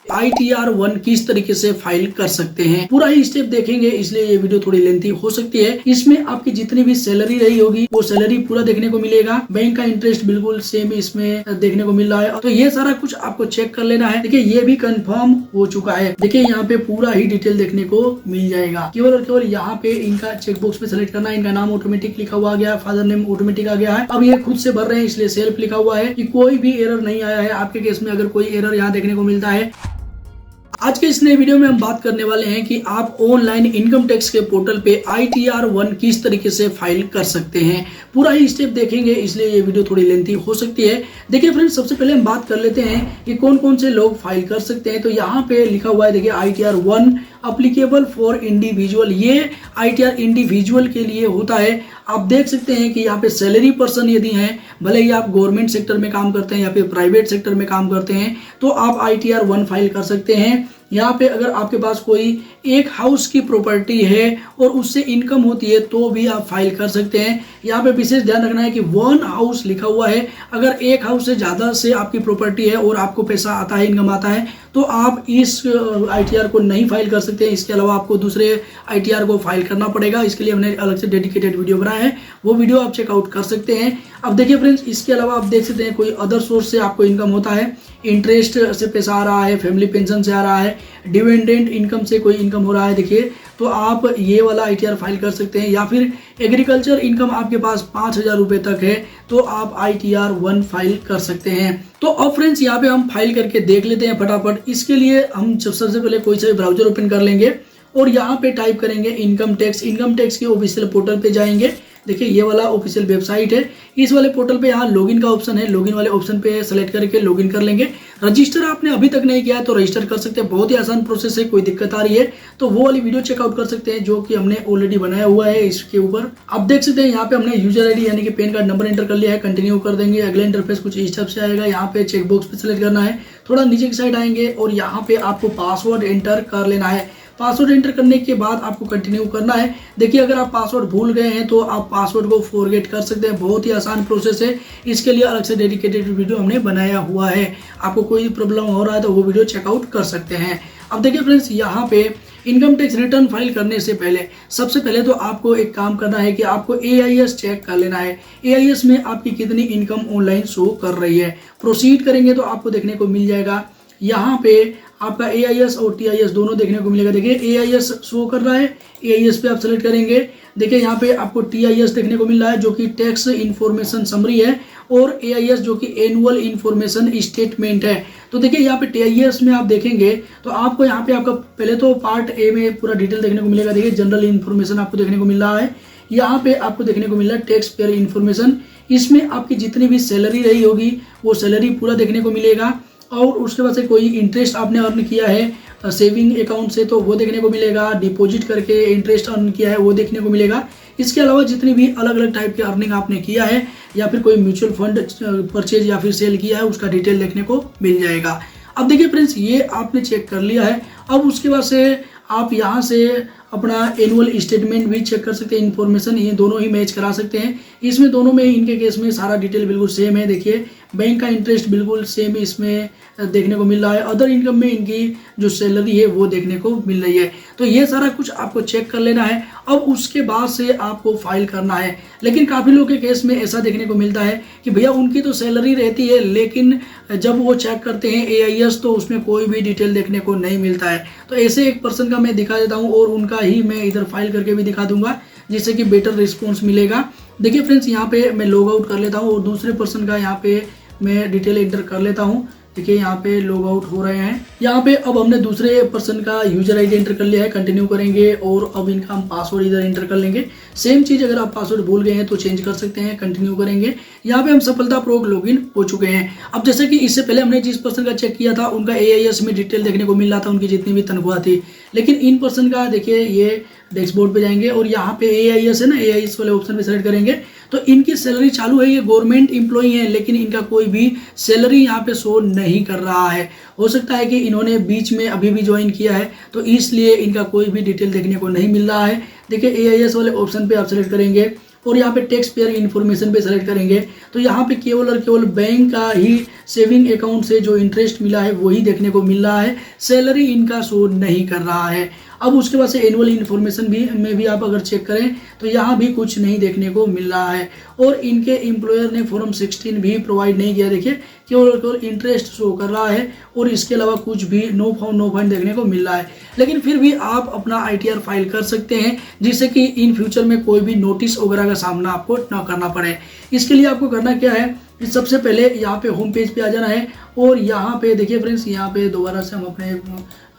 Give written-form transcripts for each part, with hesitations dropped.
ITR-1 किस तरीके से फाइल कर सकते हैं, पूरा ही स्टेप देखेंगे, इसलिए ये वीडियो थोड़ी लेंथी हो सकती है। इसमें आपकी जितनी भी सैलरी रही होगी वो सैलरी पूरा देखने को मिलेगा। बैंक का इंटरेस्ट बिल्कुल सेम इसमें देखने को मिल रहा है, तो ये सारा कुछ आपको चेक कर लेना है। देखिए ये भी कंफर्म हो चुका है। देखिए यहाँ पे पूरा ही डिटेल देखने को मिल जाएगा। केवल और केवल यहाँ पे इनका चेकबॉक्स पे सेलेक्ट करना है। इनका नाम ऑटोमेटिक लिखा हुआ गया, फादर नेम ऑटोमेटिक आ गया है। अब ये खुद से भर रहे हैं इसलिए सेल्फ लिखा हुआ है कि कोई भी एरर नहीं आया है। आपके केस में अगर कोई एरर यहाँ देखने को मिलता है, आज के इस नए वीडियो में हम बात करने वाले हैं कि आप ऑनलाइन इनकम टैक्स के पोर्टल पे ITR-1 किस तरीके से फाइल कर सकते हैं। पूरा ही स्टेप देखेंगे, इसलिए ये वीडियो थोड़ी लेंथी हो सकती है। देखिए फ्रेंड्स, सबसे पहले हम बात कर लेते हैं कि कौन कौन से लोग फाइल कर सकते हैं। तो यहाँ पे लिखा हुआ है, देखिए ITR-1 अप्लीकेबल फॉर इंडिविजुअल। ये ITR इंडिविजुअल के लिए होता है। आप देख सकते हैं कि यहाँ पे सैलरी पर्सन यदि हैं, भले ही आप गवर्नमेंट सेक्टर में काम करते हैं या फिर प्राइवेट सेक्टर में काम करते हैं, तो आप ITR-1 फाइल कर सकते हैं। यहाँ पे अगर आपके पास कोई एक हाउस की प्रॉपर्टी है और उससे इनकम होती है तो भी आप फाइल कर सकते हैं। यहाँ पे विशेष ध्यान रखना है कि 1 हाउस लिखा हुआ है। अगर एक हाउस से ज्यादा से आपकी प्रॉपर्टी है और आपको पैसा आता है, इनकम आता है, तो आप इस ITR को नहीं फाइल कर सकते। इसके अलावा आपको दूसरे ITR को फाइल करना पड़ेगा। इसके लिए हमने अलग से डेडिकेटेड वीडियो बनाया है, वो वीडियो आप चेकआउट कर सकते हैं। अब देखिए फ्रेंड्स, इसके अलावा आप देख सकते हैं कोई अदर सोर्स से आपको इनकम होता है, इंटरेस्ट से पैसा आ रहा है, फैमिली पेंशन से आ रहा है, डिविडेंड इनकम से कोई इनकम हो रहा है, देखिए, तो आप ये वाला ITR फाइल कर सकते हैं। या फिर एग्रीकल्चर इनकम आपके पास 5,000 रुपए तक है तो आप ITR-1 फाइल कर सकते हैं। तो अब फ्रेंड्स, यहाँ पे हम फाइल करके देख लेते हैं फटाफट। इसके लिए हम सबसे पहले कोई सा ब्राउजर ओपन कर लेंगे और यहाँ पे टाइप करेंगे इनकम टैक्स। इनकम टैक्स के ऑफिशियल पोर्टल पे जाएंगे। देखिए ये वाला ऑफिशियल वेबसाइट है। इस वाले पोर्टल पे यहाँ लॉगिन का ऑप्शन है, लॉगिन वाले ऑप्शन पे सेलेक्ट करके लॉगिन कर लेंगे। रजिस्टर आपने अभी तक नहीं किया है तो रजिस्टर कर सकते हैं, बहुत ही आसान प्रोसेस है। कोई दिक्कत आ रही है तो वो वाली वीडियो चेकआउट कर सकते हैं जो कि हमने ऑलरेडी बनाया हुआ है इसके ऊपर। आप देख सकते हैं यहाँ पे हमने यूजर ID यानी कि पैन कार्ड नंबर एंटर कर लिया है। कंटिन्यू कर देंगे। अगले इंटरफेस कुछ इस टाइप से आएगा। यहाँ पे चेकबॉक्स पे सेलेक्ट करना है, थोड़ा नीचे की साइड आएंगे और यहाँ पे आपको पासवर्ड एंटर कर लेना है। पासवर्ड एंटर करने के बाद आपको कंटिन्यू करना है। देखिए अगर आप पासवर्ड भूल गए हैं तो आप पासवर्ड को फॉरगेट कर सकते हैं, बहुत ही आसान प्रोसेस है। इसके लिए अलग से डेडिकेटेड वीडियो हमने बनाया हुआ है। आपको कोई प्रॉब्लम हो रहा है तो वो वीडियो चेकआउट कर सकते हैं। अब देखिए फ्रेंड्स, यहाँ पे इनकम टैक्स रिटर्न फाइल करने से पहले सबसे पहले तो आपको एक काम करना है कि आपको AIS चेक कर लेना है। AIS में आपकी कितनी इनकम ऑनलाइन शो कर रही है। प्रोसीड करेंगे तो आपको देखने को मिल जाएगा। यहाँ पे आपका AIS और TIS दोनों देखने को मिलेगा। देखिए AIS शो कर रहा है, AIS पे आप सेलेक्ट करेंगे। देखिए यहाँ पे आपको TIS देखने को मिल रहा है जो कि टैक्स इन्फॉर्मेशन समरी है, और AIS जो कि एनुअल इन्फॉर्मेशन स्टेटमेंट है। तो देखिए यहाँ पे TIS में आप देखेंगे तो आपको यहाँ पे आपका पहले तो पार्ट A में पूरा डिटेल देखने को मिलेगा। देखिए जनरल इन्फॉर्मेशन आपको देखने को मिल रहा है। यहाँ पे आपको देखने को मिल रहा है टैक्स पेयर इन्फॉर्मेशन। इसमें आपकी जितनी भी सैलरी रही होगी वो सैलरी पूरा देखने को मिलेगा, और उसके बाद से कोई इंटरेस्ट आपने अर्न किया है सेविंग अकाउंट से तो वो देखने को मिलेगा। डिपॉजिट करके इंटरेस्ट अर्न किया है वो देखने को मिलेगा। इसके अलावा जितनी भी अलग अलग टाइप के अर्निंग आपने किया है या फिर कोई म्यूचुअल फंड परचेज या फिर सेल किया है उसका डिटेल देखने को मिल जाएगा। अब देखिए फ्रेंड्स, ये आपने चेक कर लिया है। अब उसके बाद से आप यहाँ से अपना एनुअल स्टेटमेंट भी चेक कर सकते हैं। इन्फॉर्मेशन ये दोनों ही मैच करा सकते हैं। इसमें दोनों में इनके केस में सारा डिटेल बिल्कुल सेम है। देखिए बैंक का इंटरेस्ट बिल्कुल सेम इसमें देखने को मिल रहा है। अदर इनकम में इनकी जो सैलरी है वो देखने को मिल रही है। तो ये सारा कुछ आपको चेक कर लेना है। अब उसके बाद से आपको फाइल करना है। लेकिन काफ़ी लोगों के केस में ऐसा देखने को मिलता है कि भैया उनकी तो सैलरी रहती है लेकिन जब वो चेक करते हैं AIS तो उसमें कोई भी डिटेल देखने को नहीं मिलता है। तो ऐसे एक पर्सन का मैं दिखा देता हूँ और उनका ही मैं इधर फाइल करके भी दिखा दूंगा जिससे कि बेटर रिस्पॉन्स मिलेगा। देखिए फ्रेंड्स, यहाँ पे मैं लॉग आउट कर लेता हूँ और दूसरे पर्सन का यहाँ पे मैं डिटेल एंटर कर लेता हूँ। देखिए यहाँ पे लॉग आउट हो रहे हैं। यहाँ पे अब हमने दूसरे पर्सन का यूजर ID एंटर कर लिया है। कंटिन्यू करेंगे और अब इनका हम पासवर्ड इधर एंटर कर लेंगे। सेम चीज, अगर आप पासवर्ड भूल गए हैं तो चेंज कर सकते हैं। कंटिन्यू करेंगे। यहाँ पे हम सफलतापूर्वक लॉगिन हो चुके हैं। अब जैसे कि इससे पहले हमने जिस पर्सन का चेक किया था उनका AIS में डिटेल देखने को मिल रहा था, उनकी जितनी भी तनख्वाह थी। लेकिन इन पर्सन का देखिए ये डैशबोर्ड पे जाएंगे और यहाँ पे AIS है ना, AIS वाले ऑप्शन पे सेलेक्ट करेंगे तो इनकी सैलरी चालू है। ये गवर्नमेंट एम्प्लॉई है लेकिन इनका कोई भी सैलरी यहाँ पे शो नहीं कर रहा है। हो सकता है कि इन्होंने बीच में अभी भी ज्वाइन किया है तो इसलिए इनका कोई भी डिटेल देखने को नहीं मिल रहा है। देखिए AIS वाले ऑप्शन पे आप सेलेक्ट करेंगे और यहाँ पे टैक्स पेयर इन्फॉर्मेशन पे सेलेक्ट करेंगे तो यहाँ पे केवल और केवल बैंक का ही सेविंग अकाउंट से जो इंटरेस्ट मिला है वही देखने को मिल रहा है, सैलरी इनका शो नहीं कर रहा है। अब उसके बाद से एनुअल इन्फॉर्मेशन भी आप अगर चेक करें तो यहाँ भी कुछ नहीं देखने को मिल रहा है और इनके एम्प्लॉयर ने फॉर्म 16 भी प्रोवाइड नहीं किया। देखिए केवल और केवल इंटरेस्ट शो कर रहा है और इसके अलावा कुछ भी नो फाइन देखने को मिल रहा है। लेकिन फिर भी आप अपना ITR फाइल कर सकते हैं जिससे कि इन फ्यूचर में कोई भी नोटिस वगैरह का सामना आपको ना करना पड़े। इसके लिए आपको करना क्या है कि सबसे पहले यहाँ पे होम पेज पे आ जाना है और यहाँ पे देखिए फ्रेंड्स, यहाँ पे दोबारा से हम अपने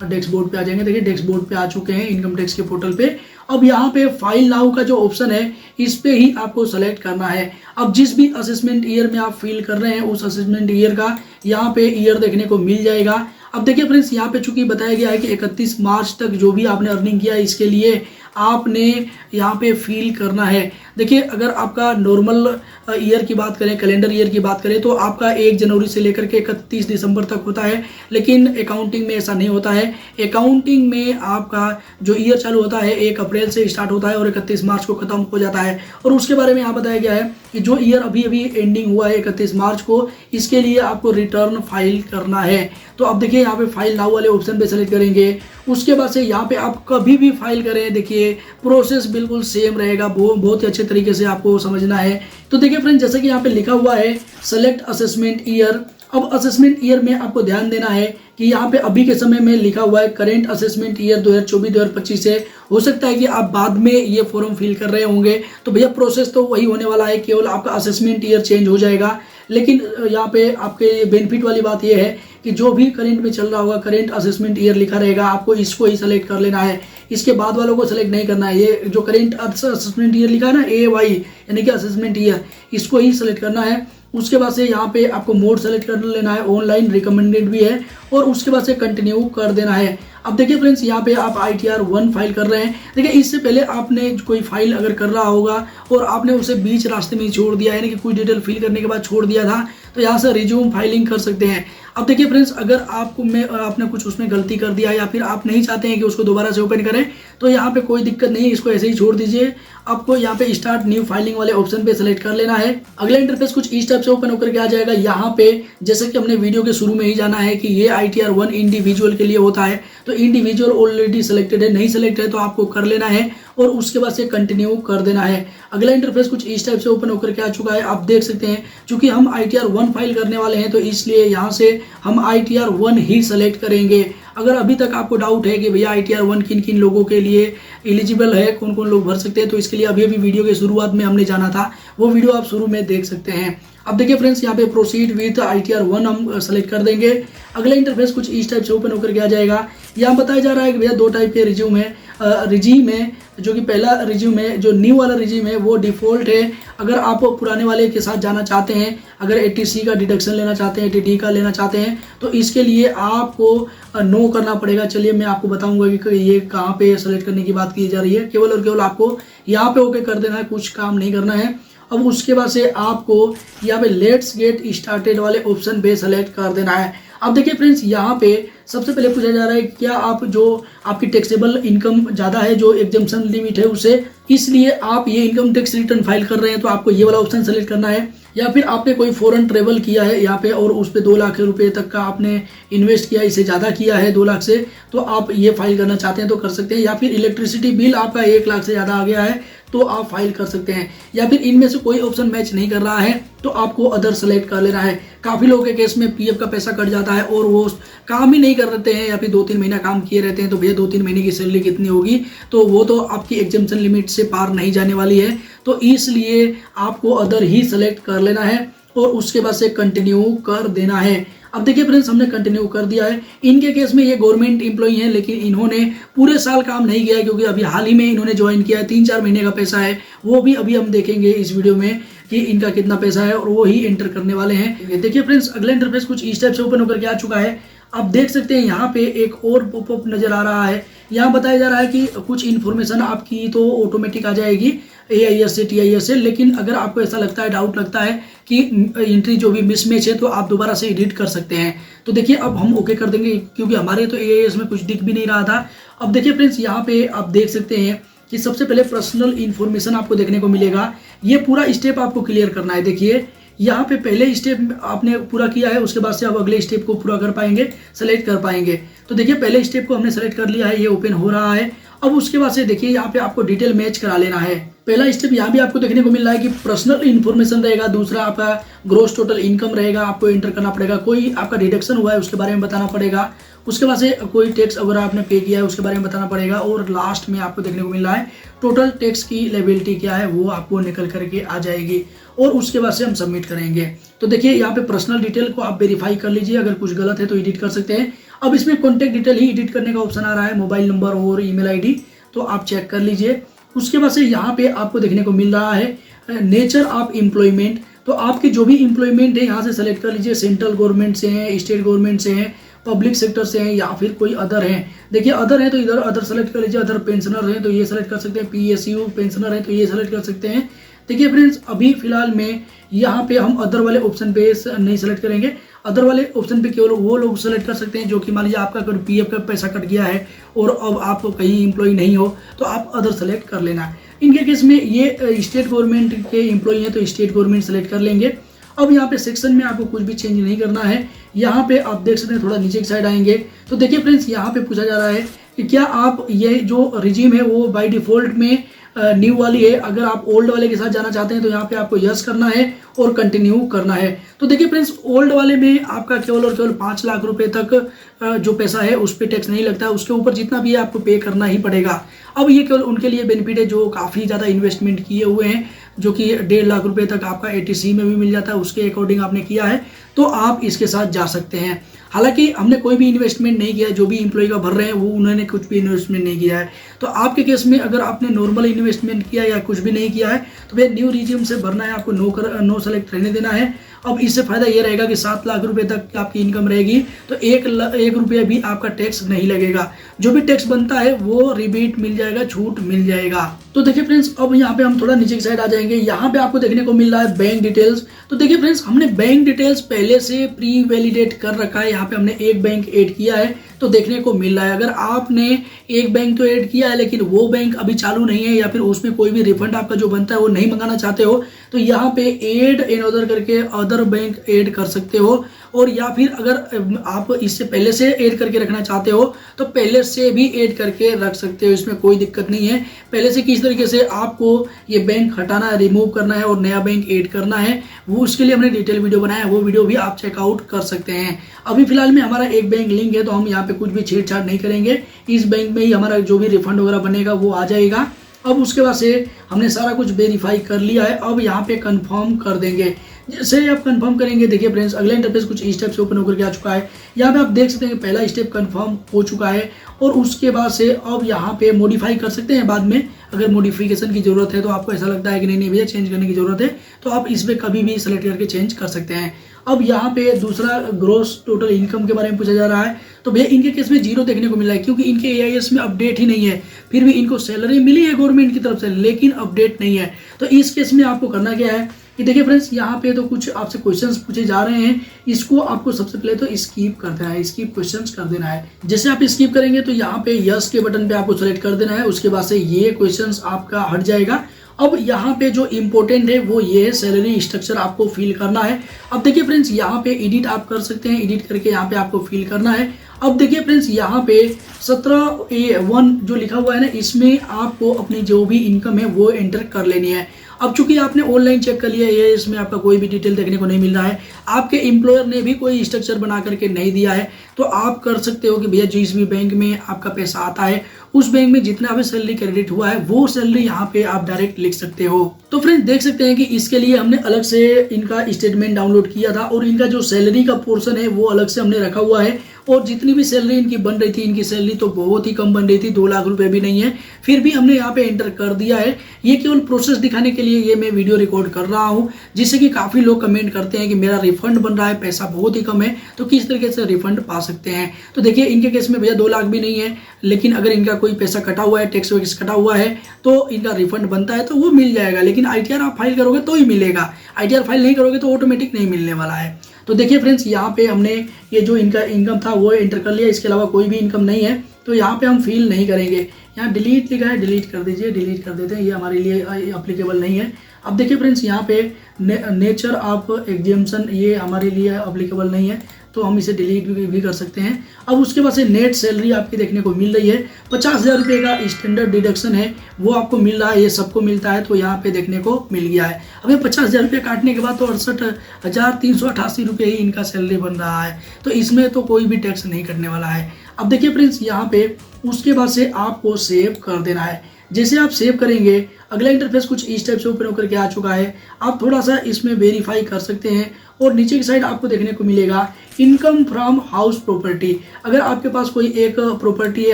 डेस्क बोर्ड पे आ जाएंगे। देखिए डेस्क बोर्ड पे आ चुके हैं इनकम टैक्स के पोर्टल पे। अब यहाँ पे फाइल नाउ का जो ऑप्शन है इस पे ही आपको सेलेक्ट करना है। अब जिस भी असेसमेंट ईयर में आप फिल कर रहे हैं उस असेसमेंट ईयर का यहाँ पे ईयर देखने को मिल जाएगा। अब देखिए फ्रेंड्स, यहाँ पे चूंकि बताया गया है कि 31 मार्च तक जो भी आपने अर्निंग किया है इसके लिए आपने यहाँ पे फिल करना है। देखिए अगर आपका नॉर्मल ईयर की बात करें, कैलेंडर ईयर की बात करें तो आपका 1 जनवरी से लेकर के 31 दिसंबर तक होता है, लेकिन अकाउंटिंग में ऐसा नहीं होता है। अकाउंटिंग में आपका जो ईयर चालू होता है 1 अप्रैल से स्टार्ट होता है और 31 मार्च को खत्म हो जाता है। और उसके बारे में यहाँ बताया गया है कि जो ईयर अभी अभी एंडिंग हुआ है 31 मार्च को, इसके लिए आपको रिटर्न फाइल करना है। तो अब देखिए यहाँ पे फाइल नाउ वाले ऑप्शन पे सेलेक्ट करेंगे। उसके बाद से यहाँ पे आप कभी भी फाइल करें, देखिए प्रोसेस बिल्कुल सेम रहेगा, बहुत ही अच्छे तरीके से आपको समझना है। तो देखिए फ्रेंड, जैसे कि यहाँ पे लिखा हुआ है सेलेक्ट असेसमेंट ईयर। अब असेसमेंट ईयर में आपको ध्यान देना है कि यहाँ पे अभी के समय में लिखा हुआ है करेंट असेसमेंट ईयर 2024-2025 है। हो सकता है कि आप बाद में ये फॉर्म फिल कर रहे होंगे तो भैया प्रोसेस तो वही होने वाला है, केवल आपका असेसमेंट ईयर चेंज हो जाएगा। लेकिन यहाँ पे आपके बेनिफिट वाली बात यह है कि जो भी करेंट में चल रहा होगा करेंट असेसमेंट ईयर लिखा रहेगा, आपको इसको ही सेलेक्ट कर लेना है, इसके बाद वालों को सेलेक्ट नहीं करना है। ये जो करेंट असेसमेंट ईयर लिखा है ना AY यानी कि असेसमेंट ईयर, इसको ही सेलेक्ट करना है। उसके बाद से यहाँ पे आपको मोड सेलेक्ट कर लेना है, ऑनलाइन रिकमेंडेड भी है, और उसके बाद से कंटिन्यू कर देना है। अब देखिए फ्रेंड्स, यहाँ पे आप ITR 1 फाइल कर रहे हैं। देखिए इससे पहले आपने कोई फाइल अगर कर रहा होगा और आपने उसे बीच रास्ते में छोड़ दिया, यानी कि कुछ डिटेल फिल करने के बाद छोड़ दिया था, तो यहाँ से रिज्यूम फाइलिंग कर सकते हैं। अब देखिए फ्रेंड्स, अगर आपने कुछ उसमें गलती कर दिया या फिर आप नहीं चाहते हैं कि उसको दोबारा से ओपन करें तो यहाँ पे कोई दिक्कत नहीं, इसको ऐसे ही छोड़ दीजिए। आपको यहाँ पे स्टार्ट न्यू फाइलिंग वाले ऑप्शन पे सेलेक्ट कर लेना है। अगला इंटरफेस कुछ इस टाइप से ओपन होकर के आ जाएगा। यहाँ पे जैसे कि हमने वीडियो के शुरू में ही जाना है कि ये ITR 1 इंडिविजुअल के लिए होता है, तो इंडिविजुअल ऑलरेडी सिलेक्टेड है, नहीं सिलेक्ट है तो आपको कर लेना है और उसके बाद से कंटिन्यू कर देना है। अगला इंटरफेस कुछ इस टाइप से ओपन होकर के आ चुका है। आप देख सकते हैं चूंकि हम ITR 1 फाइल करने वाले हैं तो इसलिए यहाँ से हम ITR 1 ही सेलेक्ट करेंगे। अगर अभी तक आपको डाउट है कि भैया ITR 1 किन किन लोगों के लिए एलिजिबल है, कौन कौन लोग भर सकते हैं, तो इसके लिए अभी अभी वीडियो के शुरुआत में हमने जाना था, वो वीडियो आप शुरू में देख सकते हैं। अब देखिए फ्रेंड्स, यहाँ पे प्रोसीड विद ITR 1 हम सेलेक्ट कर देंगे। अगला इंटरफेस कुछ इस टाइप से ओपन होकर के आ जाएगा। यहाँ बताया जा रहा है कि भैया 2 टाइप के रिज्यूम है। रिज्यूम है जो कि पहला रिज्यूम है, जो न्यू वाला रिज्यूम है वो डिफॉल्ट है। अगर आप पुराने वाले के साथ जाना चाहते हैं, अगर 80C का डिडक्शन लेना चाहते हैं, 80D का लेना चाहते हैं, तो इसके लिए आपको नो करना पड़ेगा। चलिए मैं आपको बताऊंगा कि ये कहाँ पे सेलेक्ट करने की बात की जा रही है। केवल और केवल आपको यहाँ पे ओके कर देना है, कुछ काम नहीं करना है। अब उसके बाद से आपको यहाँ पे लेट्स गेट स्टार्टेड वाले ऑप्शन पे सेलेक्ट कर देना है। अब देखिए फ्रेंड्स, यहाँ पे सबसे पहले पूछा जा रहा है क्या आप जो आपकी टैक्सेबल इनकम ज़्यादा है, जो एग्जम्पशन लिमिट है उसे, इसलिए आप ये इनकम टैक्स रिटर्न फाइल कर रहे हैं तो आपको ये वाला ऑप्शन सेलेक्ट करना है। या फिर आपने कोई फॉरेन ट्रेवल किया है यहाँ पे और उस पे 2 लाख रुपए तक का आपने इन्वेस्ट किया, इससे ज़्यादा किया है 2 लाख से, तो आप ये फाइल करना चाहते हैं तो कर सकते हैं। या फिर इलेक्ट्रिसिटी बिल आपका 1 लाख से ज़्यादा आ गया है तो आप फाइल कर सकते हैं। या फिर इनमें से कोई ऑप्शन मैच नहीं कर रहा है तो आपको अदर सेलेक्ट कर लेना है। काफ़ी लोगों के केस में PF का पैसा कट जाता है और वो काम ही नहीं कर रहे हैं या फिर 2-3 महीना काम किए रहते हैं, तो भैया 2-3 महीने की सैलरी कितनी होगी, तो वो तो आपकी एग्जम्पशन लिमिट से पार नहीं जाने वाली है। तो इसलिए आपको अदर ही सेलेक्ट कर लेना है और उसके बाद से कंटिन्यू कर देना है। अब देखिए फ्रेंड्स, हमने कंटिन्यू कर दिया है। इनके केस में ये गवर्नमेंट एम्प्लॉई हैं, लेकिन इन्होंने पूरे साल काम नहीं किया है क्योंकि अभी हाल ही में इन्होंने ज्वाइन किया है। 3-4 महीने का पैसा है, वो भी अभी हम देखेंगे इस वीडियो में कि इनका कितना पैसा है और वो ही एंटर करने वाले हैं। देखिए फ्रेंड्स, अगला इंटरफेस कुछ इस टाइप से ओपन होकर के आ चुका है। आप देख सकते हैं यहाँ पे एक और पॉपअप नजर आ रहा है। यहाँ बताया जा रहा है कि कुछ इन्फॉर्मेशन आपकी तो ऑटोमेटिक आ जाएगी AIS से TIS से, लेकिन अगर आपको ऐसा लगता है, डाउट लगता है कि एंट्री जो भी मिसमैच है, तो आप दोबारा से एडिट कर सकते हैं। तो देखिए अब हम ओके कर देंगे क्योंकि हमारे तो AIS में कुछ दिख भी नहीं रहा था। अब देखिए फ्रेंड्स, यहाँ पे आप देख सकते हैं कि सबसे पहले पर्सनल इन्फॉर्मेशन आपको देखने को मिलेगा। ये पूरा स्टेप आपको क्लियर करना है। देखिए यहाँ पे पहले स्टेप आपने पूरा किया है, उसके बाद से आप अगले स्टेप को पूरा कर पाएंगे, सेलेक्ट कर पाएंगे। तो देखिए पहले स्टेप को हमने सेलेक्ट कर लिया है, ये ओपन हो रहा है। अब उसके बाद से देखिए यहाँ पे आपको डिटेल मैच करा लेना है। पहला स्टेप यहाँ भी आपको देखने को मिल रहा है कि पर्सनल इन्फॉर्मेशन रहेगा, दूसरा आपका ग्रोस टोटल इनकम रहेगा, आपको एंटर करना पड़ेगा, कोई आपका डिडक्शन हुआ है उसके बारे में बताना पड़ेगा, उसके बाद से कोई टैक्स वगैरह आपने पे किया है उसके बारे में बताना पड़ेगा, और लास्ट में आपको देखने को मिल रहा है टोटल टैक्स की लायबिलिटी क्या है वो आपको निकल करके आ जाएगी, और उसके बाद से हम सबमिट करेंगे। तो देखिए यहाँ पे पर्सनल डिटेल को आप वेरीफाई कर लीजिए, अगर कुछ गलत है तो एडिट कर सकते हैं। अब इसमें कॉन्टैक्ट डिटेल ही एडिट करने का ऑप्शन आ रहा है, मोबाइल नंबर और ईमेल आईडी, तो आप चेक कर लीजिए। उसके बाद से यहाँ पे आपको देखने को मिल रहा है नेचर ऑफ एम्प्लॉयमेंट, तो आपके जो भी एम्प्लॉयमेंट है यहाँ से सेलेक्ट कर लीजिए, सेंट्रल गवर्नमेंट से हैं, स्टेट गवर्नमेंट से हैं, पब्लिक सेक्टर से हैं, या फिर कोई अदर है। देखिए अदर है तो इधर अदर सेलेक्ट कर लीजिए, अदर पेंशनर है तो ये सेलेक्ट कर सकते हैं, PSU पेंशनर है तो ये सेलेक्ट कर सकते हैं। देखिए फ्रेंड्स अभी फिलहाल में यहाँ पे हम अदर वाले ऑप्शन पे नहीं सेलेक्ट करेंगे, अदर वाले ऑप्शन पे केवल वो लोग सेलेक्ट कर सकते हैं जो कि मान लीजिए आपका अगर PF का पैसा कट गया है और अब आप कहीं एम्प्लॉय नहीं हो तो आप अदर सेलेक्ट कर लेना है। इनके केस में ये स्टेट गवर्नमेंट के एम्प्लॉय हैं तो स्टेट गवर्नमेंट सेलेक्ट कर लेंगे। अब यहाँ पे सेक्शन में आपको कुछ भी चेंज नहीं करना है। यहाँ पे आप देख सकते हैं, थोड़ा नीचे की साइड आएंगे तो देखिए फ्रेंड्स यहाँ पे पूछा जा रहा है कि क्या आप ये जो रिजीम है वो बाय डिफॉल्ट में न्यू वाली है, अगर आप ओल्ड वाले के साथ जाना चाहते हैं तो यहाँ पे आपको यस करना है और कंटिन्यू करना है। तो देखिए फ्रेंड्स ओल्ड वाले में आपका केवल और केवल 5 लाख रुपए तक जो पैसा है उस पर टैक्स नहीं लगता है, उसके ऊपर जितना भी है आपको पे करना ही पड़ेगा। अब ये केवल उनके लिए बेनिफिट है जो काफ़ी ज़्यादा इन्वेस्टमेंट किए हुए हैं, जो कि 1.5 लाख रुपए तक आपका ATC में भी मिल जाता है, उसके अकॉर्डिंग आपने किया है तो आप इसके साथ जा सकते हैं। हालांकि हमने कोई भी इन्वेस्टमेंट नहीं किया है, जो भी एम्प्लॉय का भर रहे हैं वो उन्होंने कुछ भी इन्वेस्टमेंट नहीं किया है। तो आपके केस में अगर आपने नॉर्मल इन्वेस्टमेंट किया या कुछ भी नहीं किया है तो भैया न्यू रिजीम से भरना है, आपको नो सेलेक्ट रहने देना है। अब इससे फायदा ये रहेगा कि 7 लाख रुपए तक आपकी इनकम रहेगी तो 1 रुपया भी आपका टैक्स नहीं लगेगा, जो भी टैक्स बनता है वो रिबेट मिल जाएगा, छूट मिल जाएगा। तो देखिए फ्रेंड्स अब यहाँ पे हम थोड़ा नीचे की साइड आ जाएंगे, यहाँ पे आपको देखने को मिल रहा है बैंक डिटेल्स। तो देखिए फ्रेंड्स हमने बैंक डिटेल्स पहले से प्री वैलिडेट कर रखा है, यहाँ पे हमने एक बैंक ऐड किया है तो देखने को मिल रहा है। अगर आपने एक बैंक तो ऐड किया है लेकिन वो बैंक अभी चालू नहीं है या फिर उसमें कोई भी रिफंड आपका जो बनता है वो नहीं मंगाना चाहते हो तो यहाँ पे ऐड अनदर करके अदर बैंक ऐड कर सकते हो, और या फिर अगर आप इससे पहले से ऐड करके रखना चाहते हो तो पहले से भी ऐड करके रख सकते हो, इसमें कोई दिक्कत नहीं है। पहले से किस तरीके से आपको ये बैंक हटाना है, रिमूव करना है और नया बैंक ऐड करना है वो उसके लिए हमने डिटेल वीडियो बनाया है, वो वीडियो भी आप चेकआउट कर सकते हैं। अभी फिलहाल में हमारा एक बैंक लिंक है तो हम यहाँ पे कुछ भी छेड़छाड़ नहीं करेंगे, इस बैंक में ही हमारा जो भी रिफंड वगैरह बनेगा वो आ जाएगा। अब उसके बाद से हमने सारा कुछ वेरीफाई कर लिया है, अब यहाँ पे कंफर्म कर देंगे। जैसे आप कंफर्म करेंगे देखिए फ्रेंड्स अगला इंटरफेस कुछ स्टेप से ओपन होकर के आ चुका है। यहाँ पे आप देख सकते हैं कि पहला स्टेप कंफर्म हो चुका है, और उसके बाद से अब यहाँ पे मॉडिफाई कर सकते हैं बाद में, अगर मॉडिफिकेशन की जरूरत है तो आपको ऐसा लगता है कि नहीं भैया चेंज करने की जरूरत है तो आप इस पर कभी भी सेलेक्ट करके चेंज कर सकते हैं। अब यहाँ पे दूसरा ग्रोस टोटल इनकम के बारे में पूछा जा रहा है तो भैया इनके केस में 0 देखने को मिला है क्योंकि इनके AIS में अपडेट ही नहीं है, फिर भी इनको सैलरी मिली है गवर्नमेंट की तरफ से लेकिन अपडेट नहीं है। तो इस केस में आपको करना क्या है कि देखिए फ्रेंड्स यहाँ पे तो कुछ आपसे क्वेश्चंस पूछे जा रहे हैं, इसको आपको सबसे पहले तो स्किप कर देना है, स्किप क्वेश्चंस कर देना है। जैसे आप स्किप करेंगे तो यहाँ पे यस के बटन पे आपको सेलेक्ट कर देना है, उसके बाद से ये क्वेश्चंस आपका हट जाएगा। अब यहाँ पे जो इम्पोर्टेंट है वो ये है सैलरी स्ट्रक्चर आपको फिल करना है। अब देखिए फ्रेंड्स यहाँ पे एडिट आप कर सकते हैं, एडिट करके यहाँ पे आपको फिल करना है। अब देखिए फ्रेंड्स यहाँ पे 17A1 जो लिखा हुआ है ना, इसमें आपको अपनी जो भी इनकम है वो एंटर कर लेनी है। अब चूंकि आपने ऑनलाइन चेक कर लिया है, इसमें आपका कोई भी डिटेल देखने को नहीं मिल रहा है, आपके एम्प्लॉयर ने भी कोई स्ट्रक्चर बना करके नहीं दिया है, तो आप कर सकते हो कि भैया जिस भी बैंक में आपका पैसा आता है उस बैंक में जितना भी सैलरी क्रेडिट हुआ है वो सैलरी यहाँ पे आप डायरेक्ट लिख सकते हो। तो फ्रेंड्स देख सकते हैं कि इसके लिए हमने अलग से इनका स्टेटमेंट डाउनलोड किया था और इनका जो सैलरी का पोर्शन है वो अलग से हमने रखा हुआ है, और जितनी भी सैलरी इनकी बन रही थी, इनकी सैलरी तो बहुत ही कम बन रही थी, 2 लाख रुपए भी नहीं है, फिर भी हमने यहाँ पे एंटर कर दिया है। ये केवल प्रोसेस दिखाने के लिए ये मैं वीडियो रिकॉर्ड कर रहा हूँ, जिससे कि काफी लोग कमेंट करते हैं कि मेरा रिफंड बन रहा है, पैसा बहुत ही कम है, तो किस तरीके से रिफंड पा सकते हैं। तो देखिए इनके केस में भैया 2 लाख भी नहीं है, लेकिन अगर इनका कोई पैसा कटा हुआ है, टैक्स वैक्स कटा हुआ है तो इनका रिफंड बनता है तो वो मिल जाएगा, लेकिन ITR आप फाइल करोगे तो ही मिलेगा, ITR फाइल नहीं करोगे तो ऑटोमेटिक नहीं मिलने वाला है। तो देखिए फ्रेंड्स, यहाँ पे हमने ये जो इनका इनकम था वो एंटर कर लिया, इसके अलावा कोई भी इनकम नहीं है। तो यहाँ पे हम फिल नहीं करेंगे। यहाँ डिलीट लिखा है, डिलीट कर दीजिए, डिलीट कर देते हैं, ये हमारे लिए अप्लीकेबल नहीं है। अब देखिए फ्रेंड्स, यहाँ पे नेचर ऑफ एग्जाम्पशन ये हमारे लिए अप्लीकेबल नहीं है, तो हम इसे डिलीट भी कर सकते हैं। अब उसके बाद से नेट सैलरी आपकी देखने को मिल रही है, 50,000 रुपये का स्टैंडर्ड डिडक्शन है वो आपको मिल रहा है, ये सबको मिलता है, तो यहाँ पे देखने को मिल गया है। अब ये 50,000 रुपये काटने के बाद तो 68,388 रुपये ही इनका सैलरी बन रहा है, तो इसमें तो कोई भी टैक्स नहीं कटने वाला है। अब देखिए फ्रेंड्स, यहाँ पे उसके बाद से आपको सेव कर देना है। जैसे आप सेव करेंगे, अगला इंटरफेस कुछ इस टाइप से ओपन होकर के आ चुका है। आप थोड़ा सा इसमें वेरीफाई कर सकते हैं और नीचे की साइड आपको देखने को मिलेगा इनकम फ्रॉम हाउस प्रॉपर्टी। अगर आपके पास कोई एक प्रॉपर्टी है,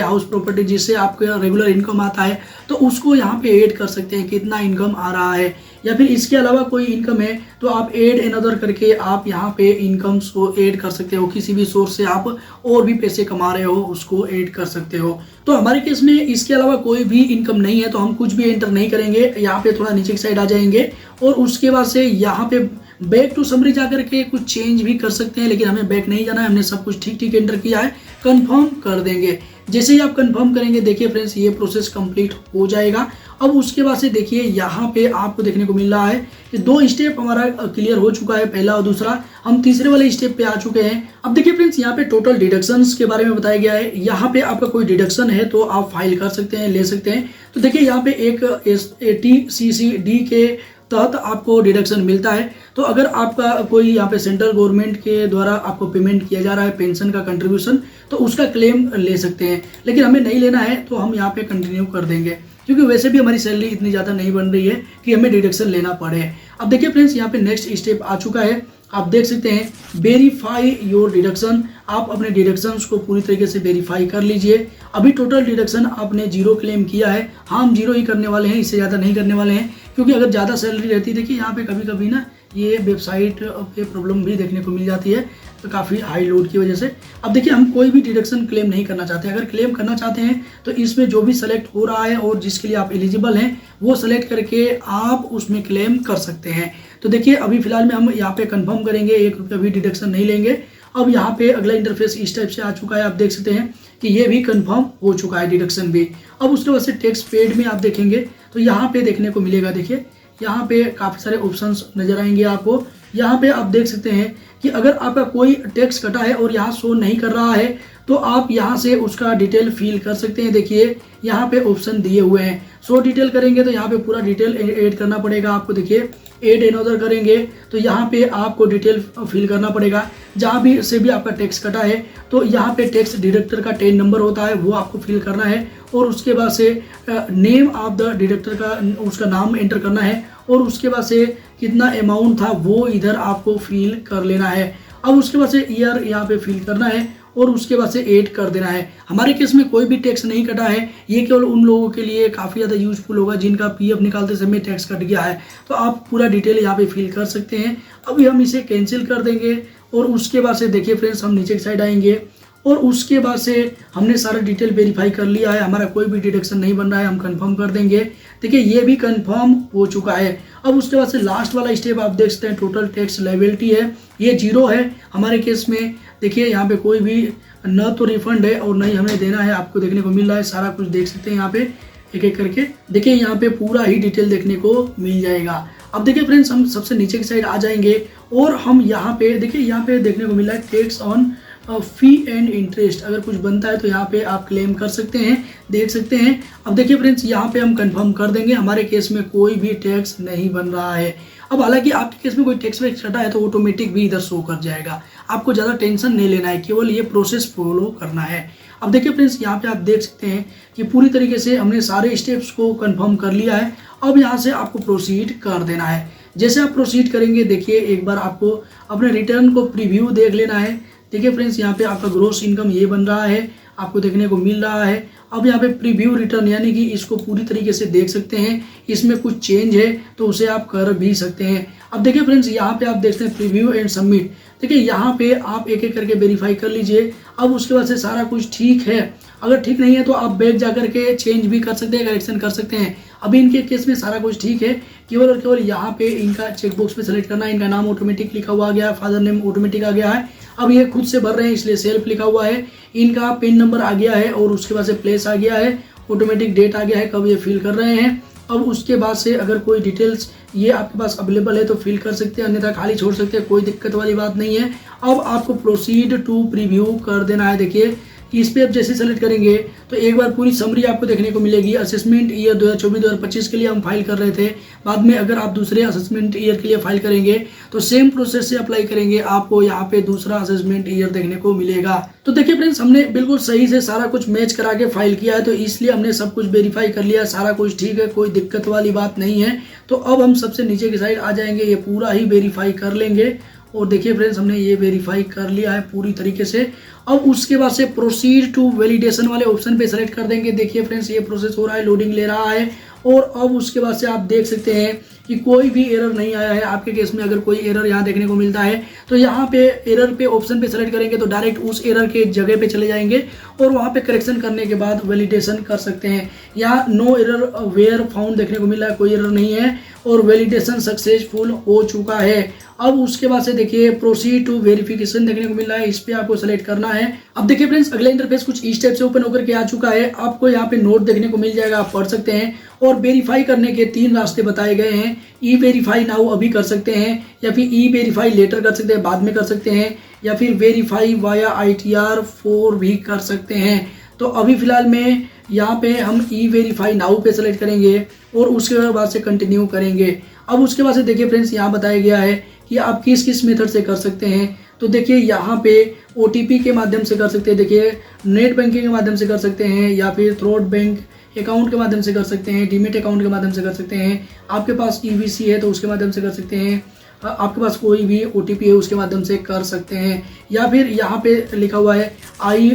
हाउस प्रॉपर्टी, जिससे आपका रेगुलर इनकम आता है, तो उसको यहाँ पे ऐड कर सकते हैं कितना इनकम आ रहा है। या फिर इसके अलावा कोई इनकम है तो आप ऐड अनदर करके आप यहाँ पे इनकम्स को ऐड कर सकते हो। किसी भी सोर्स से आप और भी पैसे कमा रहे हो उसको ऐड कर सकते हो। तो हमारे केस में इसके अलावा कोई भी इनकम नहीं है, तो हम कुछ भी एंटर नहीं करेंगे। यहाँ पे थोड़ा नीचे की साइड आ जाएंगे और उसके बाद से यहाँ पे बैक टू समरी जाकर के कुछ चेंज भी कर सकते हैं, लेकिन हमें बैक नहीं जाना है, हमने सब कुछ ठीक ठीक एंटर किया है। कंफर्म कर देंगे। जैसे ही आप कंफर्म करेंगे, देखिए फ्रेंड्स, ये प्रोसेस कंप्लीट हो जाएगा। अब उसके बाद से देखिए यहाँ पे आपको देखने को मिल रहा है कि 2 स्टेप हमारा क्लियर हो चुका है, पहला और दूसरा। हम तीसरे वाले स्टेप पे आ चुके हैं। अब देखिए फ्रेंड्स, यहाँ पे टोटल डिडक्शंस के बारे में बताया गया है। यहाँ पे आपका कोई डिडक्शन है तो आप फाइल कर सकते हैं, ले सकते हैं। तो देखिए यहाँ पे एक TCCD के तहत आपको डिडक्शन मिलता है। तो अगर आपका कोई यहाँ पे सेंट्रल गवर्नमेंट के द्वारा आपको पेमेंट किया जा रहा है पेंशन का कंट्रीब्यूशन, तो उसका क्लेम ले सकते हैं, लेकिन हमें नहीं लेना है, तो हम यहाँ पे कंटिन्यू कर देंगे, क्योंकि वैसे भी हमारी सैलरी इतनी ज़्यादा नहीं बन रही है कि हमें डिडक्शन लेना पड़े। अब देखिए फ्रेंड्स, यहाँ पे नेक्स्ट स्टेप आ चुका है। आप देख सकते हैं वेरीफाई योर डिडक्शन। आप अपने डिडक्शंस को पूरी तरीके से वेरीफाई कर लीजिए। अभी टोटल डिडक्शन आपने 0 क्लेम किया है। हाँ, हम 0 ही करने वाले हैं, इससे ज़्यादा नहीं करने वाले हैं, क्योंकि अगर ज़्यादा सैलरी रहती, देखिए यहाँ पे कभी कभी ना ये वेबसाइट पे प्रॉब्लम भी देखने को मिल जाती है, तो काफ़ी हाई लोड की वजह से। अब देखिए, हम कोई भी डिडक्शन क्लेम नहीं करना चाहते। अगर क्लेम करना चाहते हैं तो इसमें जो भी सेलेक्ट हो रहा है और जिसके लिए आप एलिजिबल हैं वो सेलेक्ट करके आप उसमें क्लेम कर सकते हैं। तो देखिए, अभी फिलहाल में हम यहाँ पे कंफर्म करेंगे, 1 रुपया भी डिडक्शन नहीं लेंगे। अब यहाँ पे अगला इंटरफेस इस टाइप से आ चुका है। आप देख सकते हैं कि ये भी कंफर्म हो चुका है, डिडक्शन भी। अब उसके बाद से टैक्स पेड में आप देखेंगे तो यहाँ पे देखने को मिलेगा, देखिए यहाँ पे काफ़ी सारे ऑप्शंस नजर आएंगे आपको। यहाँ पे आप देख सकते हैं कि अगर आपका कोई टैक्स कटा है और यहाँ शो नहीं कर रहा है, तो आप यहाँ से उसका डिटेल फिल कर सकते हैं। देखिए यहाँ पे ऑप्शन दिए हुए हैं। शो डिटेल करेंगे तो यहाँ पे पूरा डिटेल ऐड करना पड़ेगा आपको। देखिए ऐड अनदर करेंगे तो यहाँ पे आपको डिटेल फिल करना पड़ेगा। जहाँ भी से भी आपका टैक्स कटा है तो यहाँ पे टैक्स डिडक्टर का 10 नंबर होता है, वो आपको फिल करना है। और उसके बाद से नेम ऑफ द डिडक्टर का उसका नाम एंटर करना है और उसके बाद से कितना अमाउंट था वो इधर आपको फिल कर लेना है। अब उसके बाद से ईयर यहाँ पे फिल करना है और उसके बाद से ऐड कर देना है। हमारे केस में कोई भी टैक्स नहीं कटा है, ये केवल उन लोगों के लिए काफ़ी ज़्यादा यूजफुल होगा जिनका पीएफ निकालते समय टैक्स कट गया है। तो आप पूरा डिटेल यहाँ पे फिल कर सकते हैं। अभी हम इसे कैंसिल कर देंगे और उसके बाद से देखिए फ्रेंड्स, हम नीचे की साइड आएंगे और उसके बाद से हमने सारा डिटेल वेरीफाई कर लिया है, हमारा कोई भी डिडक्शन नहीं बन रहा है, हम कंफर्म कर देंगे। देखिए ये भी कंफर्म हो चुका है। अब उसके बाद से लास्ट वाला स्टेप आप देख सकते हैं, टोटल टैक्स लायबिलिटी है, ये 0 है हमारे केस में। देखिए यहाँ पे कोई भी न तो रिफंड है और न ही हमें देना है, आपको देखने को मिल रहा है। सारा कुछ देख सकते हैं यहाँ पे एक एक करके। देखिए यहाँ पे पूरा ही डिटेल देखने को मिल जाएगा। अब देखिए फ्रेंड्स, हम सबसे नीचे की साइड आ जाएंगे और हम यहाँ पे देखिए यहाँ पे देखने को मिल रहा है tax on fee and interest. अगर कुछ बनता है तो यहाँ पे आप क्लेम कर सकते हैं, देख सकते हैं। अब देखिए फ्रेंड्स, यहाँ पे हम कंफर्म कर देंगे, हमारे केस में कोई भी टैक्स नहीं बन रहा है। अब हालांकि आपके केस में कोई टैक्स वैक्स कटा है तो ऑटोमेटिक भी इधर शो कर जाएगा, आपको ज़्यादा टेंशन नहीं लेना है, केवल ये प्रोसेस फॉलो करना है। अब देखिए फ्रेंड्स, यहाँ पे आप देख सकते हैं कि पूरी तरीके से हमने सारे स्टेप्स को कंफर्म कर लिया है। अब यहाँ से आपको प्रोसीड कर देना है। जैसे आप प्रोसीड करेंगे, देखिए एक बार आपको अपने रिटर्न को प्रीव्यू देख लेना है। देखिए फ्रेंड्स, यहाँ पे आपका ग्रोस इनकम ये बन रहा है। आपको देखने को मिल रहा है। अब यहाँ पे प्रीव्यू रिटर्न यानी कि इसको पूरी तरीके से देख सकते हैं, इसमें कुछ चेंज है तो उसे आप कर भी सकते हैं। अब देखिए फ्रेंड्स, यहाँ पे आप देखते हैं प्रीव्यू एंड सबमिट। देखिए यहाँ पे आप एक एक करके वेरीफाई कर लीजिए। अब उसके बाद से सारा कुछ ठीक है, अगर ठीक नहीं है तो आप बैक जाकर के चेंज भी कर सकते हैं, करेक्शन कर सकते हैं। अभी इनके केस में सारा कुछ ठीक है, केवल और केवल यहाँ पे इनका चेकबॉक्स पे सेलेक्ट करना है। इनका नाम ऑटोमेटिक लिखा हुआ आ गया है, फादर नेम ऑटोमेटिक आ गया है। अब ये खुद से भर रहे हैं इसलिए सेल्फ लिखा हुआ है। इनका पिन नंबर आ गया है और उसके बाद से प्लेस आ गया है, ऑटोमेटिक डेट आ गया है कब ये फिल कर रहे हैं। अब उसके बाद से अगर कोई डिटेल्स ये आपके पास अवेलेबल है तो फिल कर सकते हैं, अन्यथा खाली छोड़ सकते हैं, कोई दिक्कत वाली बात नहीं है। अब आपको प्रोसीड टू प्रीव्यू कर देना है। देखिए इस पे आप जैसे सेलेक्ट करेंगे तो एक बार पूरी समरी आपको देखने को मिलेगी। असेसमेंट ईयर 2024-2025 के लिए हम फाइल कर रहे थे, बाद में अगर आप दूसरे असेसमेंट ईयर के लिए फाइल करेंगे तो सेम प्रोसेस से अप्लाई करेंगे, आपको यहाँ पे दूसरा असेसमेंट ईयर देखने को मिलेगा। तो देखिए फ्रेंड्स, हमने बिल्कुल सही से सारा कुछ मैच करा के फाइल किया है, तो इसलिए हमने सब कुछ वेरीफाई कर लिया, सारा कुछ ठीक है, कोई दिक्कत वाली बात नहीं है। तो अब हम सबसे नीचे की साइड आ जाएंगे, ये पूरा ही वेरीफाई कर लेंगे। और देखिए फ्रेंड्स, हमने ये वेरीफाई कर लिया है पूरी तरीके से। अब उसके बाद से प्रोसीड टू वैलिडेशन वाले ऑप्शन पे सेलेक्ट कर देंगे। देखिए फ्रेंड्स, ये प्रोसेस हो रहा है, लोडिंग ले रहा है। और अब उसके बाद से आप देख सकते हैं कि कोई भी एरर नहीं आया है आपके केस में। अगर कोई एरर यहाँ देखने को मिलता है तो यहाँ पे एरर पे ऑप्शन पे सेलेक्ट करेंगे तो डायरेक्ट उस एरर के जगह पे चले जाएंगे और वहाँ पे करेक्शन करने के बाद वैलिडेशन कर सकते हैं। यहाँ नो एरर वेयर फाउंड देखने को मिल रहा है, कोई एरर नहीं है और वैलिडेशन सक्सेसफुल हो चुका है। अब उसके बाद से देखिए प्रोसीड टू वेरिफिकेशन देखने को मिल रहा है, इस पे आपको सेलेक्ट करना है। अब देखिए फ्रेंड्स, अगला इंटरफेस कुछ इस टाइप से ओपन होकर के आ चुका है। आपको यहाँ पे नोट देखने को मिल जाएगा, आप पढ़ सकते हैं। और वेरीफाई करने के 3 रास्ते बताए गए हैं। ई वेरीफाई नाउ अभी कर सकते हैं, या फिर ई वेरीफाई लेटर कर सकते हैं, बाद में कर सकते हैं, या फिर वेरीफाई वाया ITR 4 भी कर सकते हैं। तो अभी फिलहाल में यहाँ पे हम ई वेरीफाई नाउ पे सेलेक्ट करेंगे और उसके बाद से कंटिन्यू करेंगे। अब उसके बाद से देखिए फ्रेंड्स, यहाँ बताया गया है कि आप किस किस मेथड से कर सकते हैं। तो देखिए यहाँ पे OTP के माध्यम से कर सकते हैं, देखिए नेट बैंकिंग के माध्यम से कर सकते हैं, या फिर थ्रोट बैंक अकाउंट के माध्यम से कर सकते हैं, डीमेट अकाउंट के माध्यम से कर सकते हैं। आपके पास EVC है तो उसके माध्यम से कर सकते हैं, आपके पास कोई भी OTP है उसके माध्यम से कर सकते हैं। या फिर यहाँ पे लिखा हुआ है I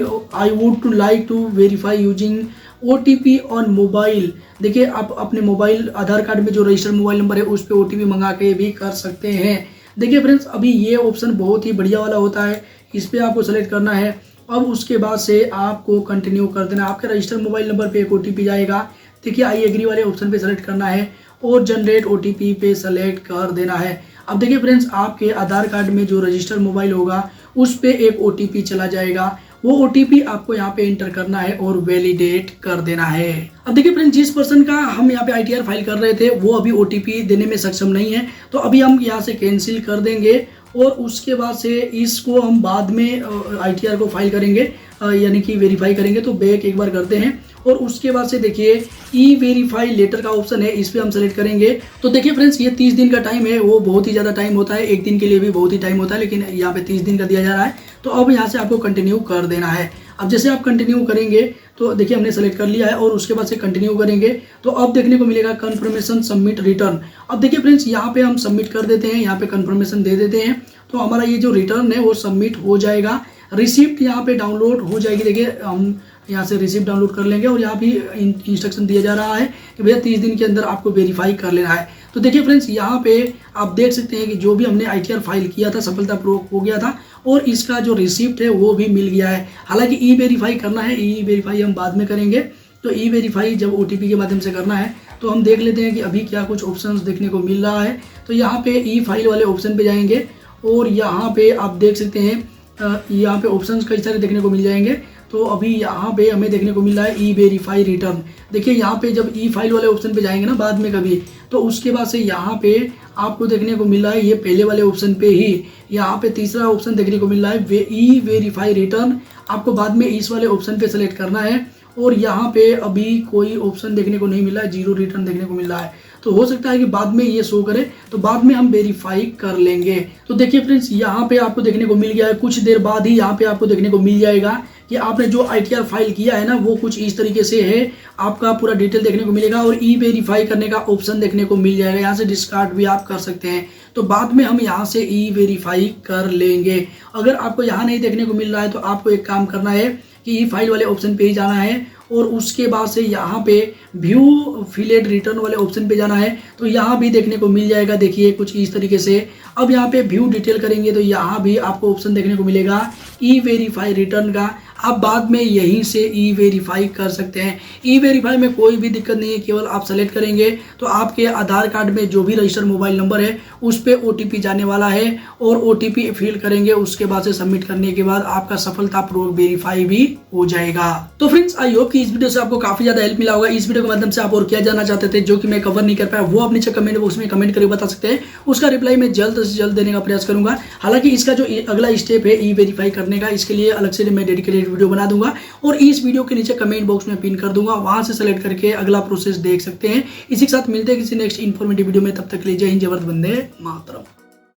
would to like to verify using OTP on mobile. देखिए आप अपने मोबाइल आधार कार्ड में जो रजिस्टर्ड मोबाइल नंबर है उस पर OTP मंगा के भी कर सकते हैं। देखिए फ्रेंड्स, अभी ये ऑप्शन बहुत ही बढ़िया वाला होता है, इस पर आपको सेलेक्ट करना है। अब उसके बाद से आपको कंटिन्यू कर देना। आपके रजिस्टर्ड मोबाइल नंबर पे एक OTP जाएगा। देखिए आई एग्री वाले ऑप्शन पे सेलेक्ट करना है और जनरेट OTP पे सेलेक्ट कर देना है। अब देखिए फ्रेंड्स, आपके आधार कार्ड में जो रजिस्टर्ड मोबाइल होगा उस पे एक OTP चला जाएगा, वो OTP आपको यहाँ पे एंटर करना है और वैलिडेट कर देना है। अब देखिए फ्रेंड्स, जिस पर्सन का हम यहाँ पे ITR फाइल कर रहे थे वो अभी OTP देने में सक्षम नहीं है, तो अभी हम यहाँ से कैंसिल कर देंगे और उसके बाद से इसको हम बाद में ITR को फाइल करेंगे, यानी कि वेरीफाई करेंगे। तो बैक एक बार करते हैं और उसके बाद से देखिए ई वेरीफाई लेटर का ऑप्शन है, इस पे हम सेलेक्ट करेंगे। तो देखिए फ्रेंड्स, ये 30 दिन का टाइम है, वो बहुत ही ज़्यादा टाइम होता है, एक दिन के लिए भी बहुत ही टाइम होता है, लेकिन यहाँ पे 30 दिन का दिया जा रहा है। तो अब यहाँ से आपको कंटिन्यू कर देना है। अब जैसे आप कंटिन्यू करेंगे तो देखिए हमने सेलेक्ट कर लिया है और उसके बाद से कंटिन्यू करेंगे तो अब देखने को मिलेगा कंफर्मेशन सबमिट रिटर्न। अब देखिए फ्रेंड्स, यहाँ पे हम सबमिट कर देते हैं, यहाँ पे कंफर्मेशन दे देते हैं, तो हमारा ये जो रिटर्न है वो सबमिट हो जाएगा। रिसिप्ट यहाँ पे डाउनलोड हो जाएगी। देखिए हम यहाँ से रिसिप्ट डाउनलोड कर लेंगे और यहाँ भी इंस्ट्रक्शन दिया जा रहा है कि भैया 30 दिन के अंदर आपको वेरीफाई कर लेना है। तो देखिए फ्रेंड्स, यहाँ पे आप देख सकते हैं कि जो भी हमने ITR फाइल किया था सफलतापूर्वक हो गया था और इसका जो रिसिप्ट है वो भी मिल गया है। हालांकि ई वेरीफाई करना है, ई वेरीफाई हम बाद में करेंगे। तो ई वेरीफाई जब OTP के माध्यम से करना है तो हम देख लेते हैं कि अभी क्या कुछ ऑप्शंस देखने को मिल रहा है। तो यहाँ पे ई फाइल वाले ऑप्शन पे जाएंगे और यहाँ पे आप देख सकते हैं यहाँ पे ऑप्शंस कई सारे देखने को मिल जाएंगे। तो अभी यहाँ पे हमें देखने को मिल रहा है ई वेरीफाई रिटर्न। देखिए यहाँ पे जब ई फाइल वाले ऑप्शन पे जाएंगे ना बाद में कभी, तो उसके बाद से यहाँ पे आपको देखने को मिल रहा है ये पहले वाले ऑप्शन पे ही यहाँ पे तीसरा ऑप्शन देखने को मिल रहा है ई वेरीफाई रिटर्न। आपको बाद में इस वाले ऑप्शन पे सेलेक्ट करना है और यहाँ पे अभी कोई ऑप्शन देखने को नहीं मिला है, 0 रिटर्न देखने को मिल रहा है। तो हो सकता है कि बाद में ये शो करे, तो बाद में हम वेरीफाई कर लेंगे। तो देखिए फ्रेंड्स, यहाँ पे आपको देखने को मिल गया है, कुछ देर बाद ही यहाँ पे आपको देखने को मिल जाएगा कि आपने जो ITR फाइल किया है ना वो कुछ इस तरीके से है। आपका पूरा डिटेल देखने को मिलेगा और ई वेरीफाई करने का ऑप्शन देखने को मिल जाएगा। यहाँ से डिस्कार्ड भी आप कर सकते हैं। तो बाद में हम यहाँ से ई वेरीफाई कर लेंगे। अगर आपको यहाँ नहीं देखने को मिल रहा है तो आपको एक काम करना है कि ई फाइल वाले ऑप्शन पे ही जाना है और उसके बाद से यहाँ पे व्यू फिलेट रिटर्न वाले ऑप्शन पे जाना है। तो यहाँ भी देखने को मिल जाएगा, देखिए कुछ इस तरीके से। अब यहाँ पे व्यू डिटेल करेंगे तो यहाँ भी आपको ऑप्शन देखने को मिलेगा ई वेरीफाई रिटर्न का। आप बाद में यहीं से ई वेरीफाई कर सकते हैं। ई वेरीफाई में कोई भी दिक्कत नहीं है, केवल आप सेलेक्ट करेंगे तो आपके आधार कार्ड में जो भी रजिस्टर्ड मोबाइल नंबर है उस पर OTP जाने वाला है और OTP फिल करेंगे। उसके बाद से सबमिट करने के बाद आपका सफलतापूर्वक वेरीफाई भी हो जाएगा। तो फ्रेंड्स, आई होप कि इस वीडियो से आपको काफी ज्यादा हेल्प मिला होगा। इस वीडियो के माध्यम से आप और क्या जानना चाहते थे जो कि मैं कवर नहीं कर पाया, वो आप नीचे कमेंट बॉक्स में कमेंट करके बता सकते हैं। उसका रिप्लाई मैं जल्द से जल्द देने का प्रयास करूंगा। हालांकि इसका जो अगला स्टेप है ई वेरीफाई करने का, इसके लिए अलग से मैं डेडिकेटेड वीडियो बना दूंगा और इस वीडियो के नीचे कमेंट बॉक्स में पिन कर दूंगा, वहां से सेलेक्ट करके अगला प्रोसेस देख सकते हैं। इसी के साथ मिलते हैं किसी नेक्स्ट इन्फॉर्मेटिव वीडियो में, तब तक के लिए जय हिंद, जय भारत, वंदे मातरम।